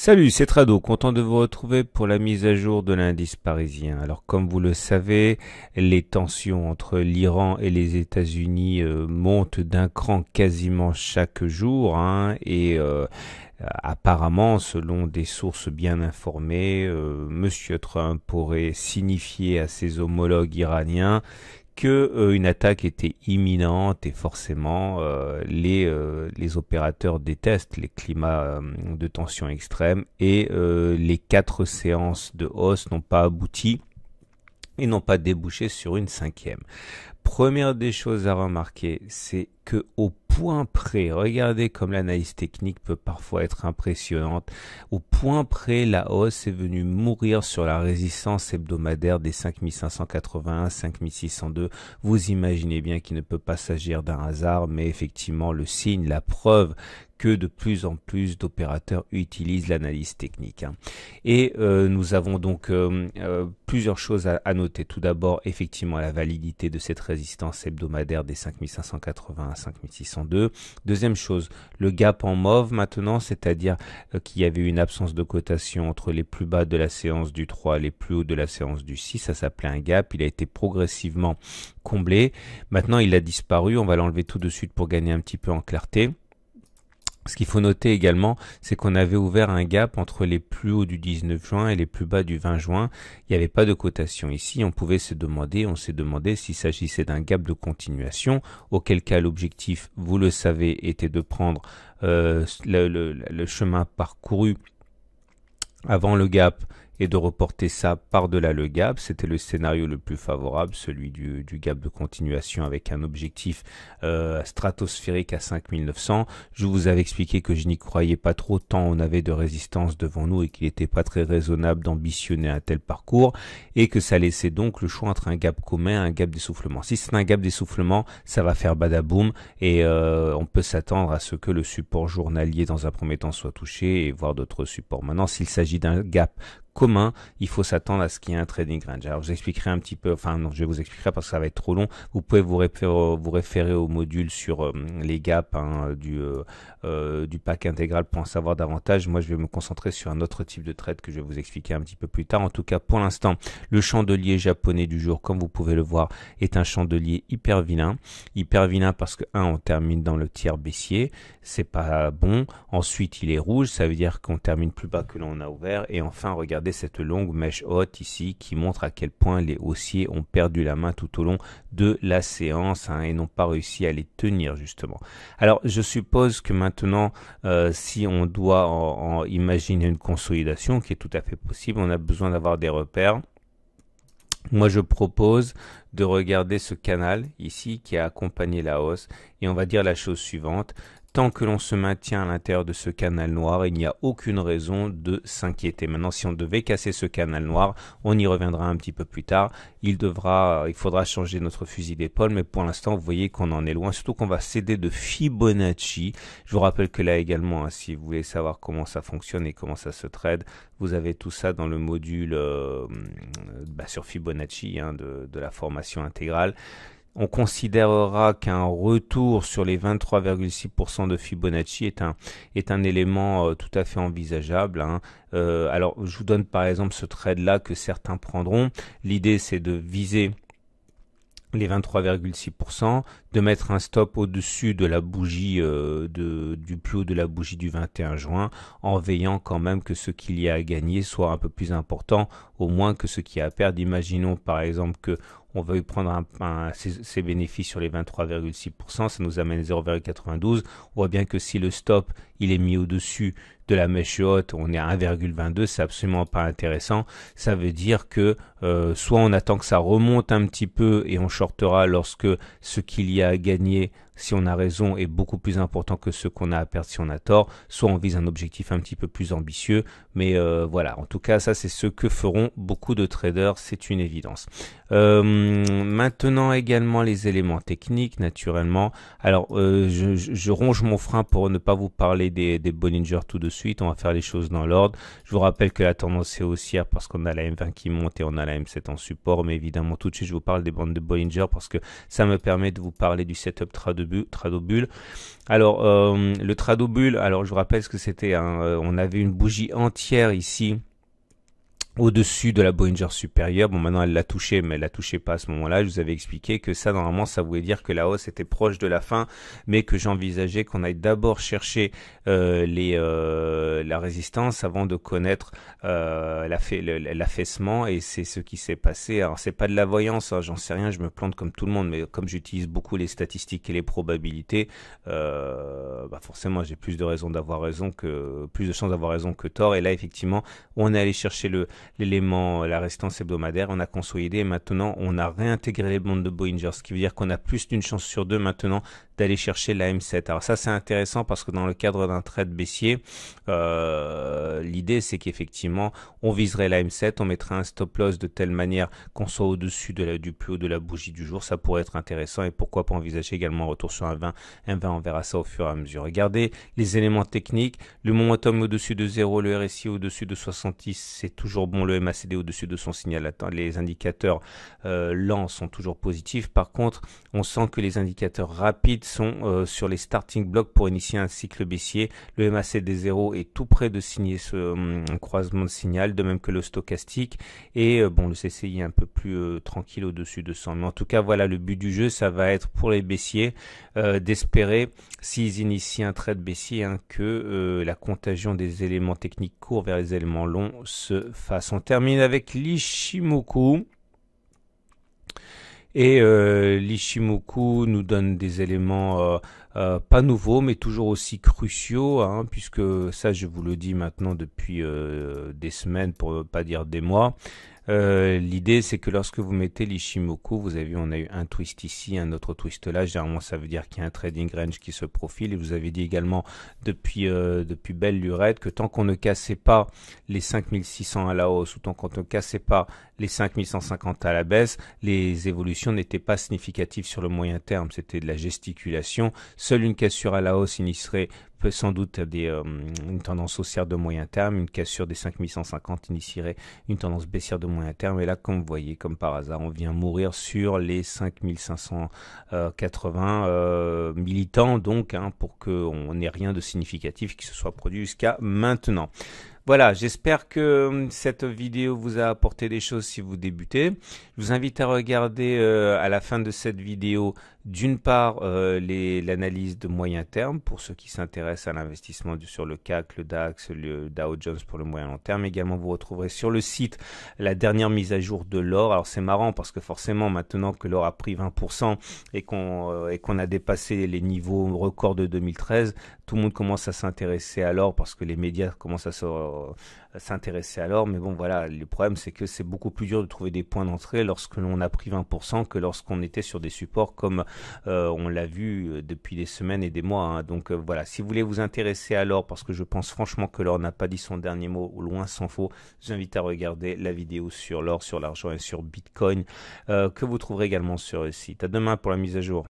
Salut, c'est Trado, content de vous retrouver pour la mise à jour de l'indice parisien. Alors comme vous le savez, les tensions entre l'Iran et les États-Unis montent d'un cran quasiment chaque jour, et apparemment, selon des sources bien informées, Monsieur Trump pourrait signifier à ses homologues iraniens que une attaque était imminente, et forcément les opérateurs détestent les climats de tension extrême, et les 4 séances de hausse n'ont pas abouti et n'ont pas débouché sur une 5e. Première des choses à remarquer, c'est que au point près, regardez comme l'analyse technique peut parfois être impressionnante, au point près la hausse est venue mourir sur la résistance hebdomadaire des 5581, 5602. Vous imaginez bien qu'il ne peut pas s'agir d'un hasard, mais effectivement le signe, la preuve que de plus en plus d'opérateurs utilisent l'analyse technique. Et nous avons donc plusieurs choses à noter. Tout d'abord, effectivement, la validité de cette résistance hebdomadaire des 5580 à 5602. Deuxième chose, le gap en mauve maintenant, c'est-à-dire qu'il y avait une absence de cotation entre les plus bas de la séance du 3 et les plus hauts de la séance du 6. Ça s'appelait un gap. Il a été progressivement comblé. Maintenant, il a disparu. On va l'enlever tout de suite pour gagner un petit peu en clarté. Ce qu'il faut noter également, c'est qu'on avait ouvert un gap entre les plus hauts du 19 juin et les plus bas du 20 juin. Il n'y avait pas de cotation ici. On s'est demandé s'il s'agissait d'un gap de continuation, auquel cas l'objectif, vous le savez, était de prendre le chemin parcouru avant le gap et de reporter ça par-delà le gap. C'était le scénario le plus favorable, celui du gap de continuation avec un objectif stratosphérique à 5900. Je vous avais expliqué que je n'y croyais pas trop tant on avait de résistance devant nous et qu'il n'était pas très raisonnable d'ambitionner un tel parcours, et que ça laissait donc le choix entre un gap commun et un gap d'essoufflement. Si c'est un gap d'essoufflement, ça va faire badaboum, et on peut s'attendre à ce que le support journalier dans un premier temps soit touché, et voir d'autres supports. Maintenant, s'il s'agit d'un gap commun, il faut s'attendre à ce qu'il y ait un trading range. Alors je vous expliquerai un petit peu, enfin non, je vais vous expliquer parce que ça va être trop long. Vous pouvez vous référer au module sur les gaps du pack intégral pour en savoir davantage. Moi je vais me concentrer sur un autre type de trade que je vais vous expliquer un petit peu plus tard. En tout cas pour l'instant, le chandelier japonais du jour, comme vous pouvez le voir, est un chandelier hyper vilain parce que on termine dans le tiers baissier, c'est pas bon. Ensuite il est rouge, ça veut dire qu'on termine plus bas que l'on a ouvert, et enfin regardez cette longue mèche haute ici qui montre à quel point les haussiers ont perdu la main tout au long de la séance, et n'ont pas réussi à les tenir justement. Alors je suppose que maintenant si on doit imaginer une consolidation, qui est tout à fait possible, on a besoin d'avoir des repères. Moi je propose de regarder ce canal ici qui a accompagné la hausse, et on va dire la chose suivante: tant que l'on se maintient à l'intérieur de ce canal noir, il n'y a aucune raison de s'inquiéter. Maintenant, si on devait casser ce canal noir, on y reviendra un petit peu plus tard. Il faudra changer notre fusil d'épaule, mais pour l'instant, vous voyez qu'on en est loin, surtout qu'on va céder de Fibonacci. Je vous rappelle que là également, si vous voulez savoir comment ça fonctionne et comment ça se trade, vous avez tout ça dans le module sur Fibonacci de la formation intégrale. On considérera qu'un retour sur les 23,6% de Fibonacci est un élément tout à fait envisageable. Alors, je vous donne par exemple ce trade-là que certains prendront. L'idée, c'est de viser les 23,6%, de mettre un stop au-dessus de la bougie du plus haut de la bougie du 21 juin, en veillant quand même que ce qu'il y a à gagner soit un peu plus important, au moins que ce qu'il y a à perdre. Imaginons par exemple que on veuille prendre ses bénéfices sur les 23,6%, ça nous amène 0,92. On voit bien que si le stop il est mis au-dessus de la mèche haute, on est à 1,22, c'est absolument pas intéressant. Ça veut dire que soit on attend que ça remonte un petit peu et on shortera lorsque ce qu'il y a à gagner, si on a raison, est beaucoup plus important que ce qu'on a à perdre si on a tort, soit on vise un objectif un petit peu plus ambitieux, mais voilà, en tout cas ça c'est ce que feront beaucoup de traders, c'est une évidence. Maintenant également les éléments techniques naturellement. Alors je ronge mon frein pour ne pas vous parler des Bollinger tout de suite, on va faire les choses dans l'ordre. Je vous rappelle que la tendance est haussière parce qu'on a la M20 qui monte et on a la M7 en support, mais évidemment tout de suite je vous parle des bandes de Bollinger parce que ça me permet de vous parler du setup trade Tradobull. Alors le Tradobull, alors je vous rappelle ce que c'était, hein, on avait une bougie entière ici au-dessus de la Bollinger supérieure. Bon, maintenant elle l'a touché, mais elle la touchait pas à ce moment-là. Je vous avais expliqué que ça, normalement, ça voulait dire que la hausse était proche de la fin, mais que j'envisageais qu'on aille d'abord chercher la résistance avant de connaître l'affaissement, et c'est ce qui s'est passé. Alors c'est pas de la voyance, hein, j'en sais rien, je me plante comme tout le monde, mais comme j'utilise beaucoup les statistiques et les probabilités, forcément j'ai plus de chances d'avoir raison que tort. Et là effectivement, on est allé chercher l'élément, la résistance hebdomadaire, on a consolidé et maintenant on a réintégré les bandes de Bollinger, ce qui veut dire qu'on a plus d'une chance sur deux maintenant d'aller chercher la M7. Alors ça c'est intéressant parce que dans le cadre d'un trade baissier, l'idée c'est qu'effectivement on viserait la M7, on mettrait un stop loss de telle manière qu'on soit au-dessus du plus haut de la bougie du jour. Ça pourrait être intéressant, et pourquoi pas envisager également un retour sur un 20. On verra ça au fur et à mesure. Regardez les éléments techniques, le momentum au-dessus de 0, le RSI au-dessus de 70, c'est toujours bon, le MACD au-dessus de son signal latent, les indicateurs lents sont toujours positifs. Par contre, on sent que les indicateurs rapides sont sur les starting blocks pour initier un cycle baissier. Le MACD 0 est tout près de signer ce croisement de signal, de même que le stochastique, et le CCI est un peu plus tranquille au-dessus de 100. Mais en tout cas, voilà, le but du jeu, ça va être pour les baissiers d'espérer, s'ils initient un trade baissier, hein, que la contagion des éléments techniques courts vers les éléments longs se fasse. On termine avec l'Ichimoku. Et l'Ichimoku nous donne des éléments pas nouveaux, mais toujours aussi cruciaux, hein, puisque ça, je vous le dis maintenant depuis des semaines, pour ne pas dire des mois. L'idée c'est que lorsque vous mettez l'Ichimoku, vous avez vu, on a eu un twist ici, un autre twist là, généralement ça veut dire qu'il y a un trading range qui se profile. Et vous avez dit également depuis belle lurette que tant qu'on ne cassait pas les 5600 à la hausse, ou tant qu'on ne cassait pas les 5150 à la baisse, les évolutions n'étaient pas significatives sur le moyen terme, c'était de la gesticulation. Seule une cassure à la hausse initierait sans doute une tendance haussière de moyen terme, une cassure des 5150 initierait une tendance baissière de moyen terme, et là, comme vous voyez, comme par hasard, on vient mourir sur les 5580 militants, donc, hein, pour qu'on n'ait rien de significatif qui se soit produit jusqu'à maintenant. Voilà, j'espère que cette vidéo vous a apporté des choses si vous débutez. Je vous invite à regarder à la fin de cette vidéo, d'une part, l'analyse de moyen terme pour ceux qui s'intéressent à l'investissement sur le CAC, le DAX, le Dow Jones pour le moyen long terme. Également, vous retrouverez sur le site la dernière mise à jour de l'or. Alors c'est marrant parce que forcément, maintenant que l'or a pris 20% et qu'on a dépassé les niveaux records de 2013, tout le monde commence à s'intéresser à l'or parce que les médias commencent à s'intéresser à l'or. Mais bon, voilà, le problème c'est que c'est beaucoup plus dur de trouver des points d'entrée lorsque l'on a pris 20% que lorsqu'on était sur des supports comme on l'a vu depuis des semaines et des mois, hein. Donc voilà, si vous voulez vous intéresser à l'or, parce que je pense franchement que l'or n'a pas dit son dernier mot, ou loin s'en faut, je vous invite à regarder la vidéo sur l'or, sur l'argent et sur Bitcoin que vous trouverez également sur le site. À demain pour la mise à jour.